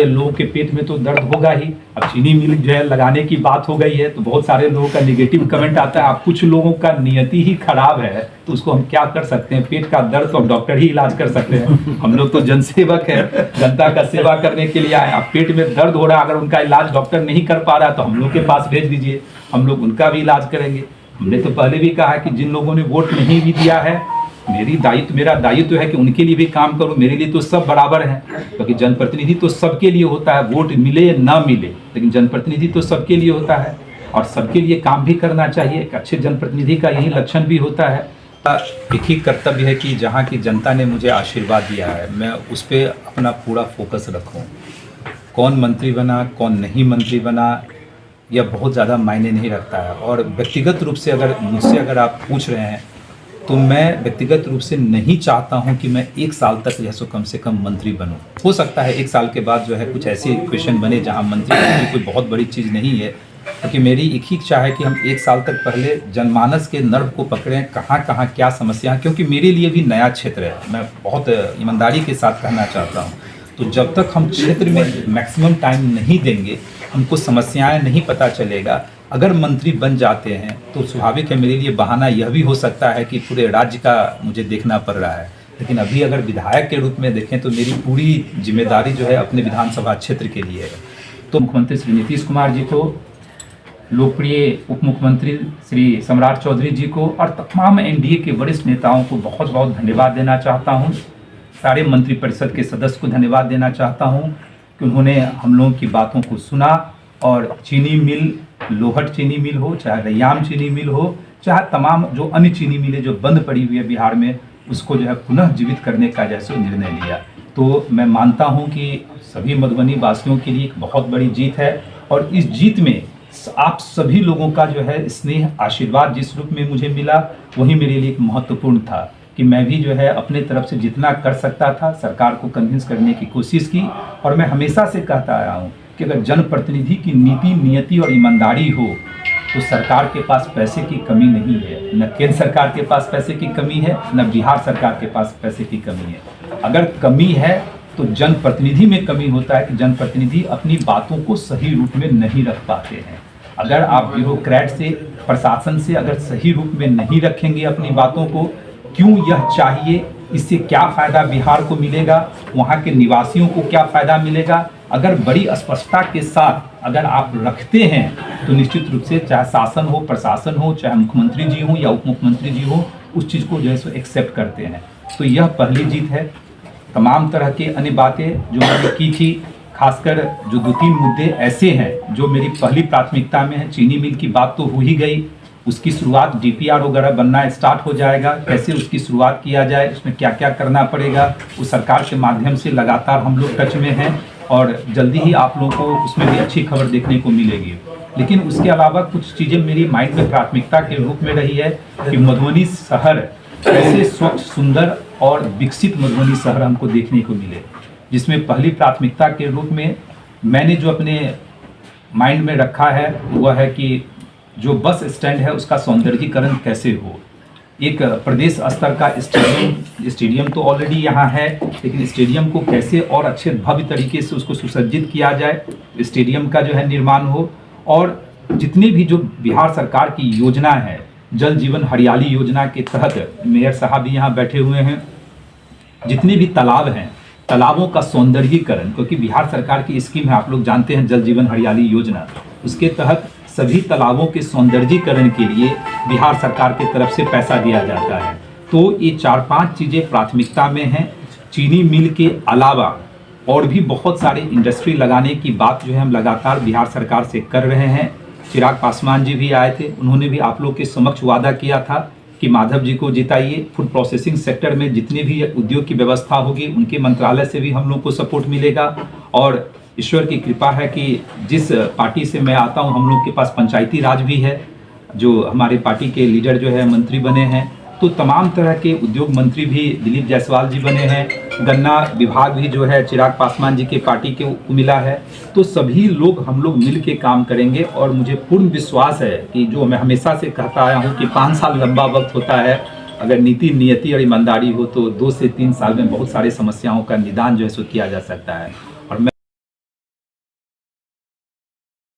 लोगों के पेट में तो दर्द होगा ही। अब चीनी मिल जो है लगाने की बात हो गई है तो बहुत सारे लोगों का निगेटिव कमेंट आता है। अब कुछ लोगों का नियति ही खराब है तो उसको हम क्या कर सकते हैं। पेट का दर्द तो डॉक्टर ही इलाज कर सकते हैं। हम लोग तो जनसेवक है, जनता का सेवा करने के लिए आए। अब पेट में दर्द हो रहा है, अगर उनका इलाज डॉक्टर नहीं कर पा रहा तो हम लोग के पास भेज दीजिए, हम लोग उनका भी इलाज करेंगे। हमने तो पहले भी कहा है कि जिन लोगों ने वोट नहीं भी दिया है, मेरा दायित्व है कि उनके लिए भी काम करूं। मेरे लिए तो सब बराबर हैं, क्योंकि जनप्रतिनिधि तो सबके लिए होता है, वोट मिले या ना मिले, लेकिन जनप्रतिनिधि तो सबके लिए होता है और सबके लिए काम भी करना चाहिए। एक अच्छे जनप्रतिनिधि का यही लक्षण भी होता है। एक ही कर्तव्य है कि जहाँ की जनता ने मुझे आशीर्वाद दिया है, मैं उस पर अपना पूरा फोकस रखूँ। कौन मंत्री बना, कौन नहीं मंत्री बना, यह बहुत ज़्यादा मायने नहीं रखता है। और व्यक्तिगत रूप से मुझसे आप पूछ रहे हैं तो मैं व्यक्तिगत रूप से नहीं चाहता हूं कि मैं 1 साल तक जो है सो कम से कम मंत्री बनूं। हो सकता है 1 साल के बाद जो है कुछ ऐसी क्वेश्चन बने जहां मंत्री बनने कोई बहुत बड़ी चीज़ नहीं है, क्योंकि मेरी एक ही इच्छा है कि हम 1 साल तक पहले जनमानस के नर्व को पकड़ें, कहाँ कहाँ क्या समस्या है, क्योंकि मेरे लिए भी नया क्षेत्र है। मैं बहुत ईमानदारी के साथ कहना चाहता हूँ। तो जब तक हम क्षेत्र में मैक्सिमम टाइम नहीं देंगे, हमको समस्याएं नहीं पता चलेगा। अगर मंत्री बन जाते हैं तो स्वाभाविक है मेरे लिए बहाना यह भी हो सकता है कि पूरे राज्य का मुझे देखना पड़ रहा है, लेकिन अभी अगर विधायक के रूप में देखें तो मेरी पूरी जिम्मेदारी जो है अपने विधानसभा क्षेत्र के लिए है। तो मुख्यमंत्री श्री नीतीश कुमार जी को, लोकप्रिय उप मुख्यमंत्री श्री सम्राट चौधरी जी को और तमाम एनडीए के वरिष्ठ नेताओं को बहुत बहुत धन्यवाद देना चाहता हूँ। सारे मंत्रिपरिषद के सदस्य को धन्यवाद देना चाहता हूँ कि उन्होंने हम लोगों की बातों को सुना और चीनी मिल, लोहट चीनी मिल हो, चाहे रैयाम चीनी मिल हो, चाहे तमाम जो अन्य चीनी मिलें जो बंद पड़ी हुई है बिहार में, उसको जो है पुनः जीवित करने का जैसे निर्णय लिया। तो मैं मानता हूं कि सभी मधुबनी वासियों के लिए एक बहुत बड़ी जीत है और इस जीत में आप सभी लोगों का जो है स्नेह, आशीर्वाद जिस रूप में मुझे मिला वही मेरे लिए एक महत्वपूर्ण था कि मैं भी जो है अपने तरफ से जितना कर सकता था सरकार को कन्विंस करने की कोशिश की। और मैं हमेशा से कहता आया हूँ कि अगर जनप्रतिनिधि की नीति, नियति और ईमानदारी हो तो सरकार के पास पैसे की कमी नहीं है। न केंद्र सरकार के पास पैसे की कमी है, न बिहार सरकार के पास पैसे की कमी है। अगर कमी है तो जनप्रतिनिधि में कमी होता है कि जनप्रतिनिधि अपनी बातों को सही रूप में नहीं रख पाते हैं। अगर आप ब्यूरोक्रेट से, प्रशासन से अगर सही रूप में नहीं रखेंगे अपनी बातों को, क्यों यह चाहिए, इससे क्या फ़ायदा बिहार को मिलेगा, वहाँ के निवासियों को क्या फ़ायदा मिलेगा, अगर बड़ी स्पष्टता के साथ अगर आप रखते हैं तो निश्चित रूप से चाहे शासन हो, प्रशासन हो, चाहे मुख्यमंत्री जी हो या उप मुख्यमंत्री जी हो, उस चीज़ को जो है सो एक्सेप्ट करते हैं। तो यह पहली जीत है। तमाम तरह के अन्य बातें जो मैंने की थी, खासकर जो 2-3 मुद्दे ऐसे हैं जो मेरी पहली प्राथमिकता में है। चीनी मिल की बात तो हो ही गई, उसकी शुरुआत डीपीआर वगैरह बनना स्टार्ट हो जाएगा, कैसे उसकी शुरुआत किया जाए, उसमें क्या क्या करना पड़ेगा, वो सरकार के माध्यम से लगातार हम लोग टच में हैं और जल्दी ही आप लोगों को उसमें भी अच्छी खबर देखने को मिलेगी। लेकिन उसके अलावा कुछ चीज़ें मेरी माइंड में प्राथमिकता के रूप में रही है कि मधुबनी शहर कैसे स्वच्छ, सुंदर और विकसित मधुबनी शहर हमको देखने को मिले, जिसमें पहली प्राथमिकता के रूप में मैंने जो अपने माइंड में रखा है वह है कि जो बस स्टैंड है उसका सौंदर्यीकरण कैसे हो। एक प्रदेश स्तर का स्टेडियम तो ऑलरेडी यहाँ है, लेकिन स्टेडियम को कैसे और अच्छे भव्य तरीके से उसको सुसज्जित किया जाए, स्टेडियम का जो है निर्माण हो। और जितनी भी जो बिहार सरकार की योजना है, जल जीवन हरियाली योजना के तहत मेयर साहब भी यहाँ बैठे हुए हैं, जितने भी तालाब हैं, तालाबों का सौंदर्यीकरण, क्योंकि बिहार सरकार की स्कीम है, आप लोग जानते हैं जल जीवन हरियाली योजना, उसके तहत सभी तालाबों के सौंदर्यीकरण के लिए बिहार सरकार की तरफ से पैसा दिया जाता है। तो ये 4-5 चीज़ें प्राथमिकता में हैं। चीनी मिल के अलावा और भी बहुत सारे इंडस्ट्री लगाने की बात जो है हम लगातार बिहार सरकार से कर रहे हैं। चिराग पासवान जी भी आए थे, उन्होंने भी आप लोग के समक्ष वादा किया था कि माधव जी को जिताइए। फूड प्रोसेसिंग सेक्टर में जितनी भी उद्योग की व्यवस्था होगी उनके मंत्रालय से भी हम लोग को सपोर्ट मिलेगा। और ईश्वर की कृपा है कि जिस पार्टी से मैं आता हूं, हम लोग के पास पंचायती राज भी है, जो हमारे पार्टी के लीडर जो है मंत्री बने हैं। तो तमाम तरह के उद्योग मंत्री भी दिलीप जायसवाल जी बने हैं, गन्ना विभाग भी जो है चिराग पासवान जी के पार्टी के मिला है। तो सभी लोग हम लोग मिल के काम करेंगे और मुझे पूर्ण विश्वास है कि जो मैं हमेशा से कहता आया हूँ कि 5 साल लंबा वक्त होता है, अगर नीति, नियति और ईमानदारी हो तो 2 से 3 साल में बहुत सारी समस्याओं का निदान जो है सो किया जा सकता है।